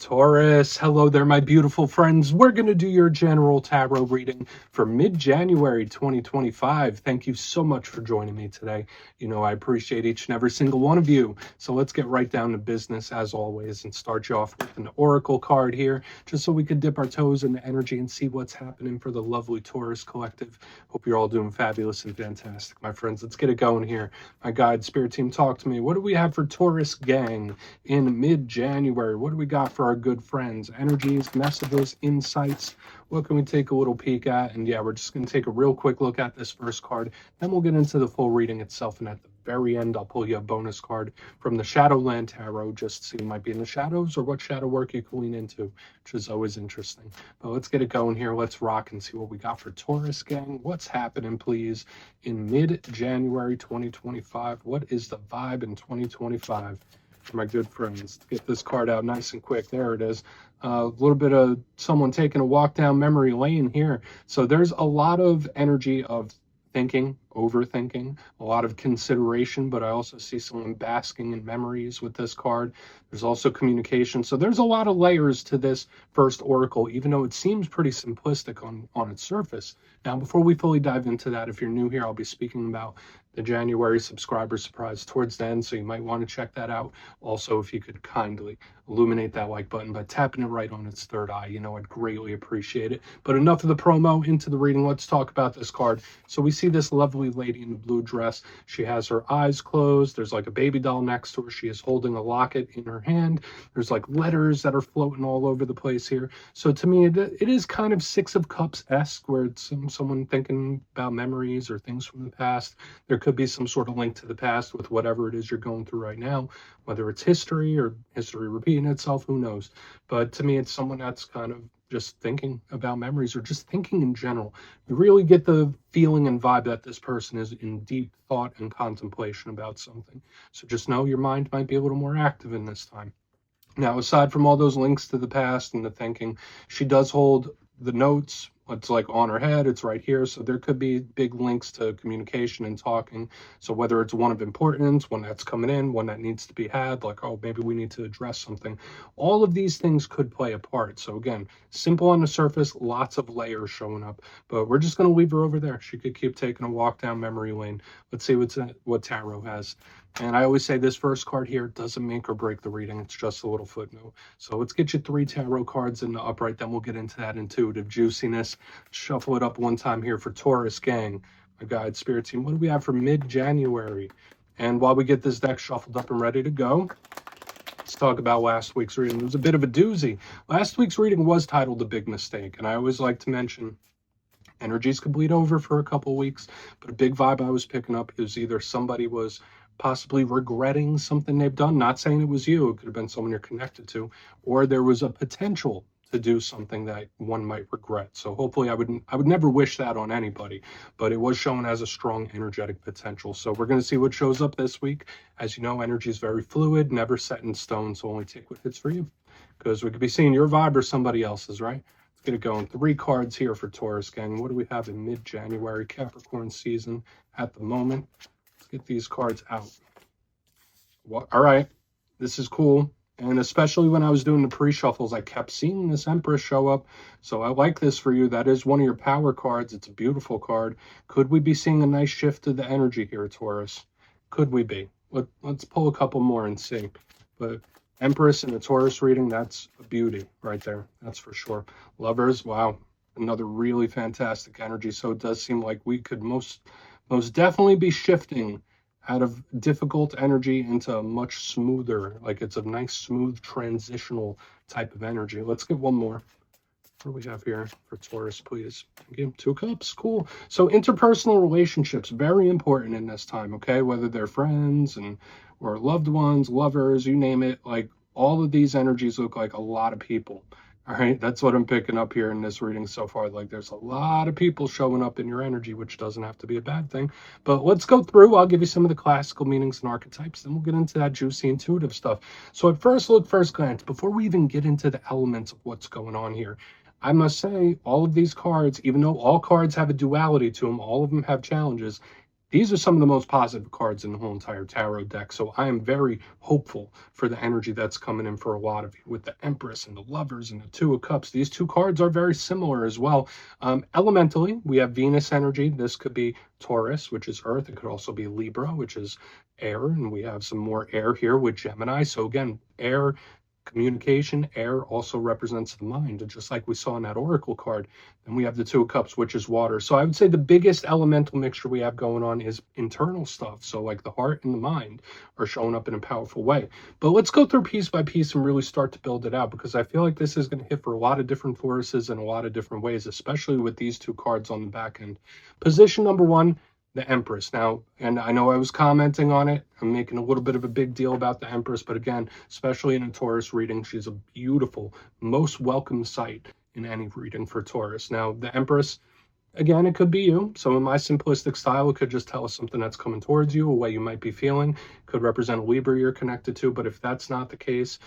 Taurus, hello there, my beautiful friends. We're going to do your general tarot reading for mid-January 2025. Thank you so much for joining me today. You know, I appreciate each and every single one of you. So let's get right down to business as always and start you off with an oracle card here, just so we could dip our toes in the energy and see what's happening for the lovely Taurus collective. Hope you're all doing fabulous and fantastic, my friends. Let's get it going here. My guide, spirit team, talk to me. What do we have for Taurus gang in mid-January? What do we got for our good friends? Energies, messages, insights. What can we take a little peek at? And yeah, we're just going to take a real quick look at this first card. Then we'll get into the full reading itself. And at the very end, I'll pull you a bonus card from the Shadowland Tarot, just so you might be in the shadows or what shadow work you can lean into, which is always interesting. But let's get it going here. Let's rock and see what we got for Taurus gang. What's happening, please, in mid-January 2025? What is the vibe in 2025? For my good friends? Let's get this card out nice and quick. There it is. A little bit of someone taking a walk down memory lane here. So there's a lot of energy of thinking, overthinking, a lot of consideration, but I also see someone basking in memories with this card. There's also communication. So there's a lot of layers to this first oracle, even though it seems pretty simplistic on its surface. Now, before we fully dive into that, if you're new here, I'll be speaking about the January subscriber surprise towards the end, so you might want to check that out. Also, if you could kindly illuminate that like button by tapping it right on its third eye, you know, I'd greatly appreciate it. But enough of the promo, into the reading. Let's talk about this card. So we see this lovely lady in a blue dress. She has her eyes closed. There's like a baby doll next to her. She is holding a locket in her hand. There's like letters that are floating all over the place here. So to me, it is kind of Six of Cups-esque, where it's someone thinking about memories or things from the past. There could be some sort of link to the past with whatever it is you're going through right now, whether it's history or history repeating itself, who knows. But to me, it's someone that's kind of just thinking about memories or just thinking in general. You really get the feeling and vibe that this person is in deep thought and contemplation about something. So just know your mind might be a little more active in this time. Now, aside from all those links to the past and the thinking, she does hold the notes. It's like on her head, it's right here. So there could be big links to communication and talking. So whether it's one of importance, one that's coming in, one that needs to be had, like, oh, maybe we need to address something. All of these things could play a part. So again, simple on the surface, lots of layers showing up. But we're just going to leave her over there. She could keep taking a walk down memory lane. Let's see what tarot has. And I always say this first card here doesn't make or break the reading. It's just a little footnote. So let's get you 3 tarot cards in the upright. Then we'll get into that intuitive juiciness. Shuffle it up one time here for Taurus gang. My guide, spirit team. What do we have for mid-January? And while we get this deck shuffled up and ready to go, let's talk about last week's reading. It was a bit of a doozy. Last week's reading was titled The Big Mistake. And I always like to mention energies could bleed over for a couple of weeks. But a big vibe I was picking up is either somebody was possibly regretting something they've done, not saying it was you, it could have been someone you're connected to, or there was a potential to do something that one might regret. So hopefully I would never wish that on anybody, but it was shown as a strong energetic potential. So we're going to see what shows up this week. As you know, energy is very fluid, never set in stone, so only take what hits for you, because we could be seeing your vibe or somebody else's, right? Let's get it going. 3 cards here for Taurus gang. What do we have in mid-January Capricorn season at the moment? Get these cards out. Well, all right, this is cool. And especially when I was doing the pre-shuffles, I kept seeing this Empress show up. So I like this for you. That is one of your power cards. It's a beautiful card. Could we be seeing a nice shift to the energy here, Taurus? Could we be? Let's pull a couple more and see. But Empress in a Taurus reading, that's a beauty right there. That's for sure. Lovers, wow. Another really fantastic energy. So it does seem like we could most definitely be shifting out of difficult energy into a much smoother, like it's a nice, smooth, transitional type of energy. Let's get one more. What do we have here for Taurus, please? Again, 2 cups, cool. So interpersonal relationships, very important in this time, okay? Whether they're friends or loved ones, lovers, you name it, like all of these energies look like a lot of people. All right, that's what I'm picking up here in this reading so far. Like there's a lot of people showing up in your energy, which doesn't have to be a bad thing. But let's go through. I'll give you some of the classical meanings and archetypes. Then we'll get into that juicy intuitive stuff. So at first glance, before we even get into the elements of what's going on here, I must say all of these cards, even though all cards have a duality to them, all of them have challenges, These are some of the most positive cards in the whole entire tarot deck. So I am very hopeful for the energy that's coming in for a lot of you with the Empress and the Lovers and the Two of Cups. These two cards are very similar as well. Elementally, we have Venus energy. This could be Taurus, which is Earth. It could also be Libra, which is air. And we have some more air here with Gemini. So again, air, communication. Air also represents the mind, just like we saw in that oracle card. And we have the Two of Cups, which is water. So I would say the biggest elemental mixture we have going on is internal stuff. So like the heart and the mind are showing up in a powerful way. But let's go through piece by piece and really start to build it out, because I feel like this is going to hit for a lot of different Tauruses in a lot of different ways, especially with these two cards on the back end. Position number one, the Empress. Now, and I know I was commenting on it, I'm making a little bit of a big deal about the Empress, but again, especially in a Taurus reading, she's a beautiful, most welcome sight in any reading for Taurus. Now, the Empress, again, it could be you. So in my simplistic style, it could just tell us something that's coming towards you, a way you might be feeling. It could represent a Libra you're connected to, but if that's not the case,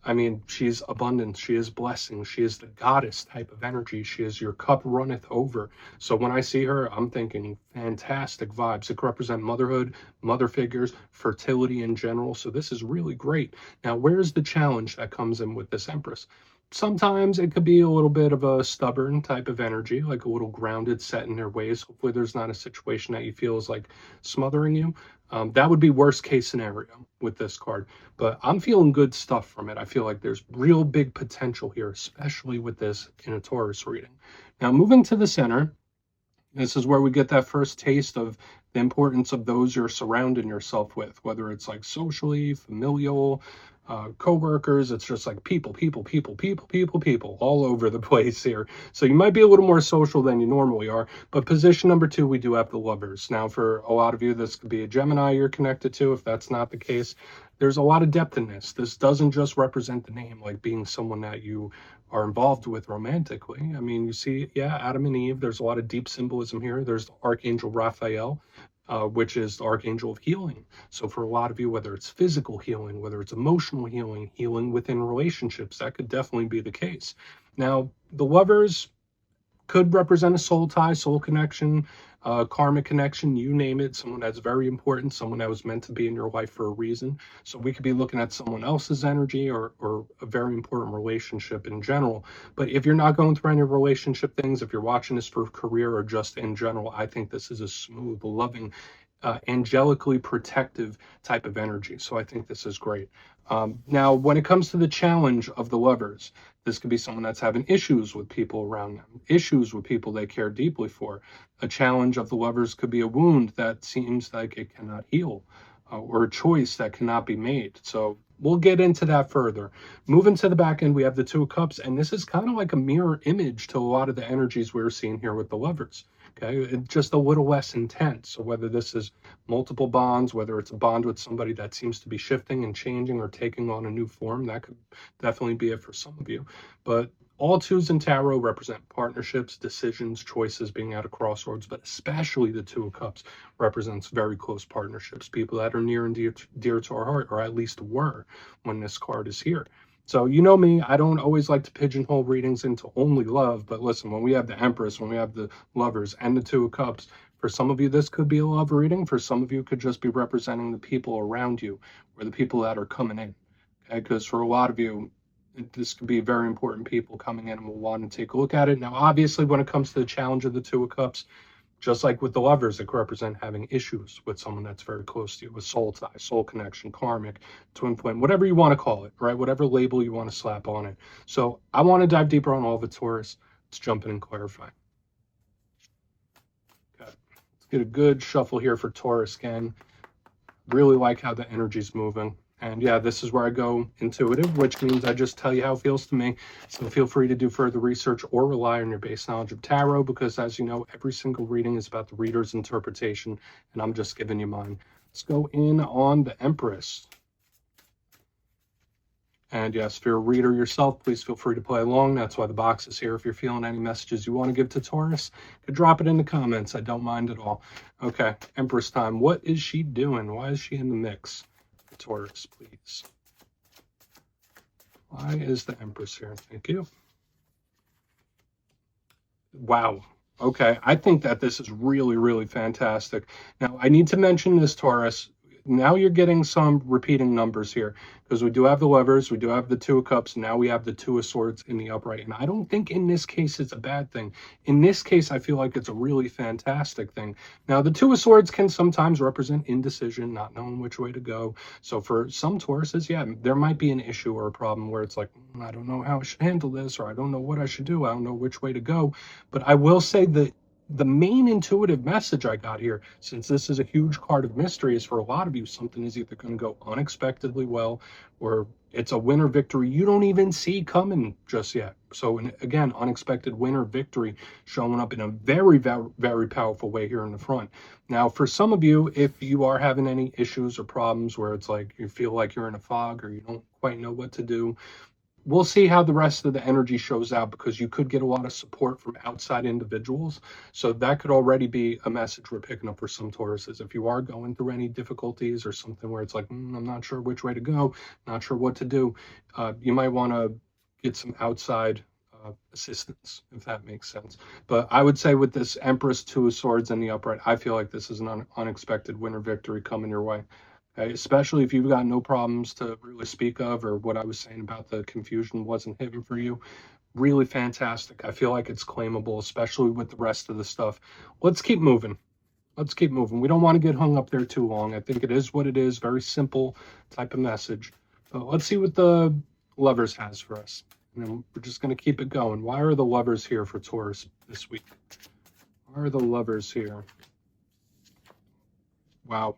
I mean, she's abundance, she is blessing, she is the goddess type of energy, she is your cup runneth over. So when I see her, I'm thinking fantastic vibes. It could represent motherhood, mother figures, fertility in general. So this is really great. Now, where's the challenge that comes in with this Empress? Sometimes it could be a little bit of a stubborn type of energy, like a little grounded, set in their ways. Hopefully there's not a situation that you feel is like smothering you. That would be worst case scenario with this card, but I'm feeling good stuff from it. I feel like there's real big potential here, especially with this in a Taurus reading. Now, moving to the center, this is where we get that first taste of the importance of those you're surrounding yourself with, whether it's like socially, familial, co-workers. It's just like people all over the place here. So you might be a little more social than you normally are. But position number two, we do have the Lovers. Now, for a lot of you, this could be a Gemini you're connected to. If that's not the case, there's a lot of depth in this. This doesn't just represent the name, like being someone that you are involved with romantically. I mean, you see, yeah, Adam and Eve, there's a lot of deep symbolism here. There's the Archangel Raphael, which is the Archangel of healing. So for a lot of you, whether it's physical healing, whether it's emotional healing, healing within relationships, that could definitely be the case. Now, the Lovers could represent a soul tie, soul connection, karmic connection, you name it, someone that's very important, someone that was meant to be in your life for a reason. So we could be looking at someone else's energy or a very important relationship in general. But if you're not going through any relationship things, if you're watching this for career or just in general, I think this is a smooth, loving, angelically protective type of energy. So I think this is great. Now, when it comes to the challenge of the Lovers, this could be someone that's having issues with people around them, issues with people they care deeply for. A challenge of the Lovers could be a wound that seems like it cannot heal, or a choice that cannot be made. So we'll get into that further. Moving to the back end, we have the Two of Cups, and this is kind of like a mirror image to a lot of the energies we're seeing here with the Lovers. Okay, it's just a little less intense. So whether this is multiple bonds, whether it's a bond with somebody that seems to be shifting and changing or taking on a new form, that could definitely be it for some of you. But all twos in tarot represent partnerships, decisions, choices, being at a crossroads, but especially the Two of Cups represents very close partnerships, people that are near and dear to our heart, or at least were when this card is here. So you know me, I don't always like to pigeonhole readings into only love, but listen, when we have the Empress, when we have the Lovers and the Two of Cups, for some of you, this could be a love reading. For some of you, it could just be representing the people around you or the people that are coming in. Okay, because for a lot of you, this could be very important people coming in and will want to take a look at it. Now, obviously, when it comes to the challenge of the Two of Cups, just like with the Lovers, it could represent having issues with someone that's very close to you, with soul tie, soul connection, karmic, twin flame, whatever you want to call it, right? Whatever label you want to slap on it. So I want to dive deeper on all of it, Taurus. Let's jump in and clarify. Okay. Let's get a good shuffle here for Taurus again. Really like how the energy's moving. And yeah, this is where I go intuitive, which means I just tell you how it feels to me. So feel free to do further research or rely on your base knowledge of tarot, because as you know, every single reading is about the reader's interpretation, and I'm just giving you mine. Let's go in on the Empress. And yes, if you're a reader yourself, please feel free to play along. That's why the box is here. If you're feeling any messages you want to give to Taurus, you could drop it in the comments. I don't mind at all. Okay, Empress time. What is she doing? Why is she in the mix? Taurus, please. Why is the Empress here? Thank you. Wow. Okay, I think that this is really, really fantastic. Now, I need to mention this, Taurus. Now you're getting some repeating numbers here because we do have the lovers, we do have the two of cups, now we have the two of swords in the upright. And I don't think in this case it's a bad thing. In this case, I feel like it's a really fantastic thing. Now, the two of swords can sometimes represent indecision, not knowing which way to go. So for some Tauruses, yeah, there might be an issue or a problem where it's like, I don't know how I should handle this, or I don't know what I should do, I don't know which way to go. But I will say that the main intuitive message I got here, since this is a huge card of mystery, is for a lot of you, something is either going to go unexpectedly well, or it's a winner victory you don't even see coming just yet. So again, unexpected winner victory showing up in a very, very, very powerful way here in the front. Now, for some of you, if you are having any issues or problems where it's like you feel like you're in a fog or you don't quite know what to do, we'll see how the rest of the energy shows out, because you could get a lot of support from outside individuals. So that could already be a message we're picking up for some Tauruses. If you are going through any difficulties or something where it's like, I'm not sure which way to go, not sure what to do, you might want to get some outside assistance, if that makes sense. But I would say with this Empress, Two of Swords, and the upright, I feel like this is an unexpected winner victory coming your way. Okay? Especially if you've got no problems to really speak of, or what I was saying about the confusion wasn't hitting for you. Really fantastic. I feel like it's claimable, especially with the rest of the stuff. Let's keep moving. Let's keep moving. We don't want to get hung up there too long. I think it is what it is. Very simple type of message. But let's see what the Lovers has for us. And then we're just going to keep it going. Why are the Lovers here for Taurus this week? Why are the Lovers here? Wow.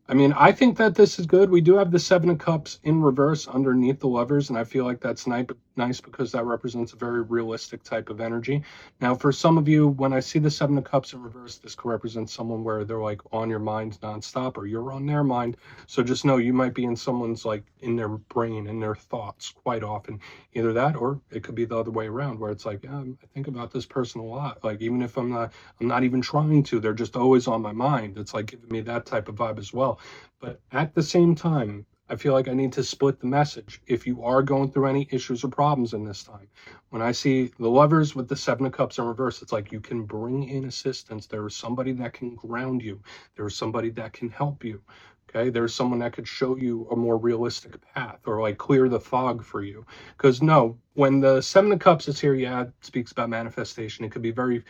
I mean, I think that this is good. We do have the Seven of Cups in reverse underneath the Lovers, and I feel like that's nice because that represents a very realistic type of energy. Now, for some of you, when I see the Seven of Cups in reverse, this could represent someone where they're like on your mind nonstop, or you're on their mind. So just know you might be in someone's, like, in their brain, in their thoughts quite often. Either that, or it could be the other way around, where it's like, I think about this person a lot. Like, even if I'm not even trying to, they're just always on my mind. It's like giving me that type of vibe as well. But at the same time, I feel like I need to split the message. If you are going through any issues or problems in this time, when I see the Lovers with the Seven of Cups in reverse, it's like you can bring in assistance. There is somebody that can ground you. There is somebody that can help you. Okay, there's someone that could show you a more realistic path, or like clear the fog for you. Because no, when the Seven of Cups is here, yeah, it speaks about manifestation. It could be very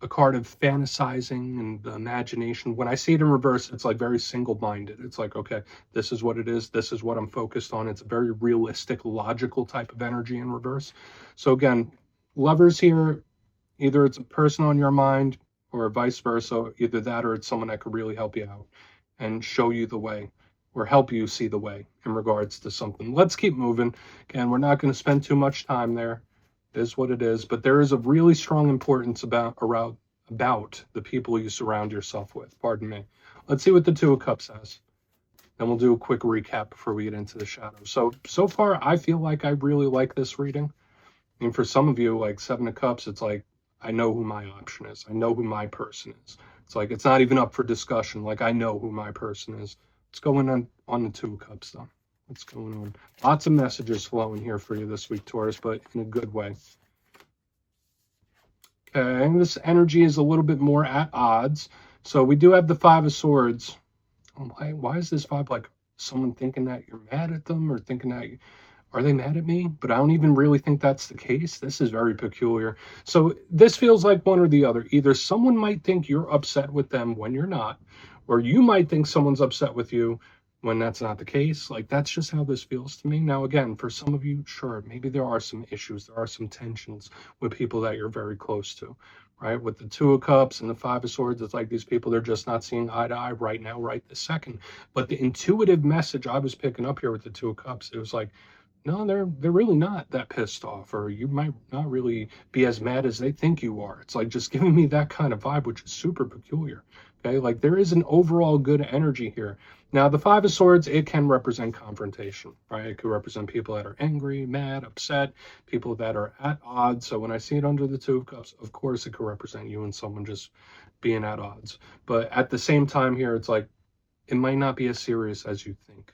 a card of fantasizing and the imagination. When I see it in reverse, it's like very single-minded. It's like, okay, this is what it is. This is what I'm focused on. It's a very realistic, logical type of energy in reverse. So again, Lovers here, either it's a person on your mind or vice versa. Either that or it's someone that could really help you out and show you the way, or help you see the way in regards to something. Let's keep moving. Again, we're not going to spend too much time there. It is what it is, but there is a really strong importance about the people you surround yourself with. Pardon me. Let's see what the Two of Cups says. Then we'll do a quick recap before we get into the shadows. So far, I feel like I really like this reading. And for some of you, like Seven of Cups, it's like, I know who my option is. I know who my person is. It's like, it's not even up for discussion. Like, I know who my person is. What's going on the Two of Cups, though? What's going on? Lots of messages flowing here for you this week, Taurus, but in a good way. Okay, this energy is a little bit more at odds. So we do have the Five of Swords. Oh, why is this vibe like someone thinking that you're mad at them, or thinking that are they mad at me? But I don't even really think that's the case. This is very peculiar. So this feels like one or the other. Either someone might think you're upset with them when you're not, or you might think someone's upset with you when that's not the case. Like, that's just how this feels to me. Now, again, for some of you, sure, maybe there are some issues, there are some tensions with people that you're very close to, right? With the Two of Cups and the Five of Swords, it's like these people, they're just not seeing eye to eye right now, right this second. But the intuitive message I was picking up here with the Two of Cups, it was like, no, they're really not that pissed off, or you might not really be as mad as they think you are. It's like just giving me that kind of vibe, which is super peculiar. Okay, like there is an overall good energy here. Now, the Five of Swords, it can represent confrontation, right? It could represent people that are angry, mad, upset, people that are at odds. So when I see it under the Two of Cups, of course, it could represent you and someone just being at odds. But at the same time here, it's like, it might not be as serious as you think,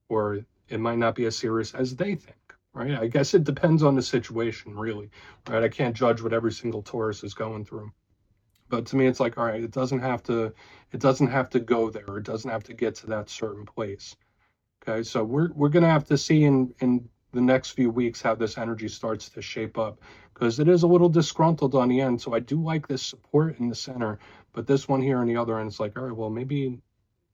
or it might not be as serious as they think, right? I guess it depends on the situation, really, right? I can't judge what every single Taurus is going through. But to me, it's like, all right, it doesn't have to go there. It doesn't have to get to that certain place. Okay, so we're gonna have to see in the next few weeks how this energy starts to shape up, because it is a little disgruntled on the end. So I do like this support in the center, but this one here on the other end, it's like, all right, well, maybe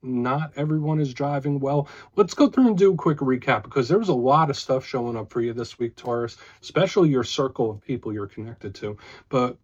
not everyone is driving well. Let's go through and do a quick recap, because there was a lot of stuff showing up for you this week, Taurus, especially your circle of people you're connected to. But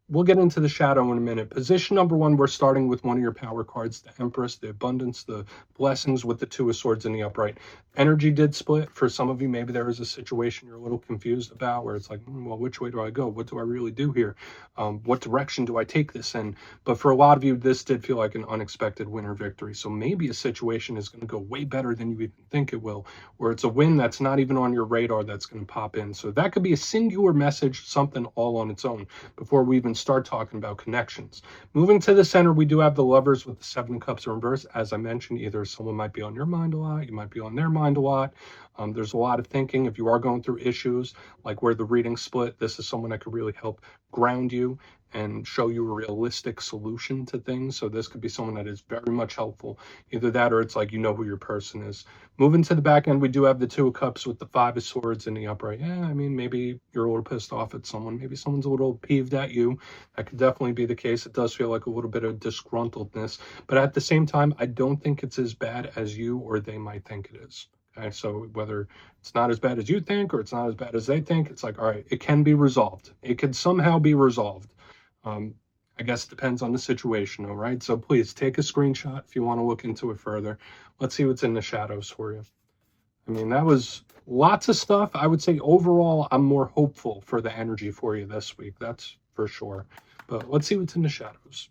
we'll get into the shadow in a minute. Position number one, we're starting with one of your power cards, the Empress, the abundance, the blessings, with the Two of Swords in the upright. Energy did split. For some of you, maybe there is a situation you're a little confused about, where it's like, well, which way do I go? What do I really do here? What direction do I take this in? But for a lot of you, this did feel like an unexpected win or victory. So maybe a situation is going to go way better than you even think it will, or it's a win that's not even on your radar that's going to pop in. So that could be a singular message, something all on its own, before we even start talking about connections. Moving to the center, we do have the Lovers with the Seven of Cups in reverse. As I mentioned, either someone might be on your mind a lot, you might be on their mind a lot. There's a lot of thinking. If you are going through issues like where the reading split, this is someone that could really help ground you and show you a realistic solution to things. So this could be someone that is very much helpful. Either that, or it's like, you know who your person is. Moving to the back end, we do have the Two of Cups with the Five of Swords in the upright. Yeah, I mean, maybe you're a little pissed off at someone. Maybe someone's a little peeved at you. That could definitely be the case. It does feel like a little bit of disgruntledness. But at the same time, I don't think it's as bad as you or they might think it is. Okay, so whether it's not as bad as you think or it's not as bad as they think, it's like, all right, it can be resolved. It can somehow be resolved. I guess it depends on the situation, all right? So please take a screenshot if you want to look into it further. Let's see what's in the shadows for you. I mean, that was lots of stuff. I would say overall, I'm more hopeful for the energy for you this week. That's for sure. But let's see what's in the shadows.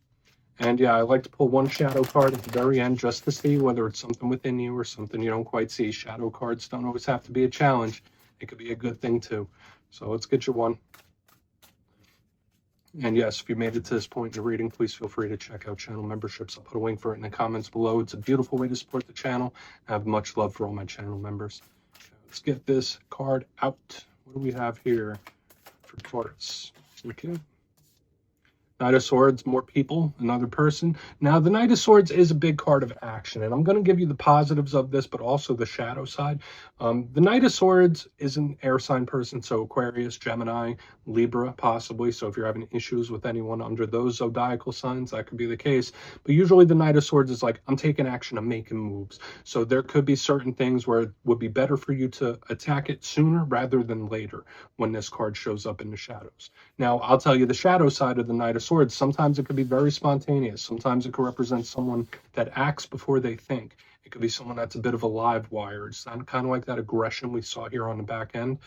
And yeah, I like to pull one shadow card at the very end just to see whether it's something within you or something you don't quite see. Shadow cards don't always have to be a challenge. It could be a good thing too. So let's get you one. And yes, if you made it to this point in the reading, please feel free to check out channel memberships. I'll put a link for it in the comments below. It's a beautiful way to support the channel. I have much love for all my channel members. Okay, let's get this card out. What do we have here for Taurus? Okay. Knight of Swords, more people, another person. Now, the Knight of Swords is a big card of action, and I'm going to give you the positives of this, but also the shadow side. The Knight of Swords is an air sign person, so Aquarius, Gemini, Libra, possibly. So if you're having issues with anyone under those zodiacal signs, that could be the case. But usually the Knight of Swords is like, I'm taking action, I'm making moves. So there could be certain things where it would be better for you to attack it sooner rather than later when this card shows up in the shadows. Now, I'll tell you the shadow side of the Knight of Swords. Sometimes it could be very spontaneous. Sometimes it could represent someone that acts before they think. It could be someone that's a bit of a live wire. It's kind of like that aggression we saw here on the back end.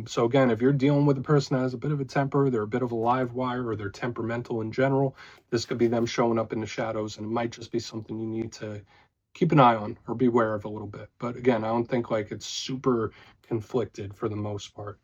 So again, if you're dealing with a person that has a bit of a temper, they're a bit of a live wire, or they're temperamental in general, this could be them showing up in the shadows, and it might just be something you need to keep an eye on or be aware of a little bit. But again, I don't think like it's super conflicted for the most part.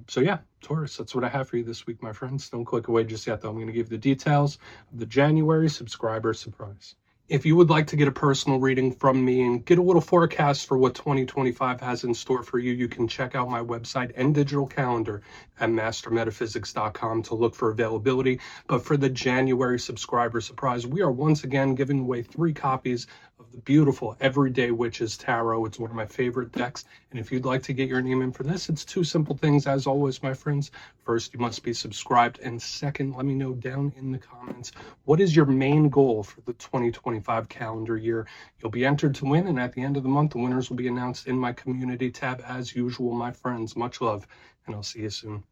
So yeah, Taurus, that's what I have for you this week, my friends. Don't click away just yet, though. I'm going to give you the details of the January subscriber surprise. If you would like to get a personal reading from me and get a little forecast for what 2025 has in store for you, you can check out my website and digital calendar at mastermetaphysics.com to look for availability. But for the January subscriber surprise, we are once again giving away 3 copies of the beautiful Everyday Witches Tarot. It's one of my favorite decks. And if you'd like to get your name in for this, it's 2 simple things, as always, my friends. First, you must be subscribed. And second, let me know down in the comments, what is your main goal for the 2025 calendar year? You'll be entered to win. And at the end of the month, the winners will be announced in my community tab as usual, my friends. Much love, and I'll see you soon.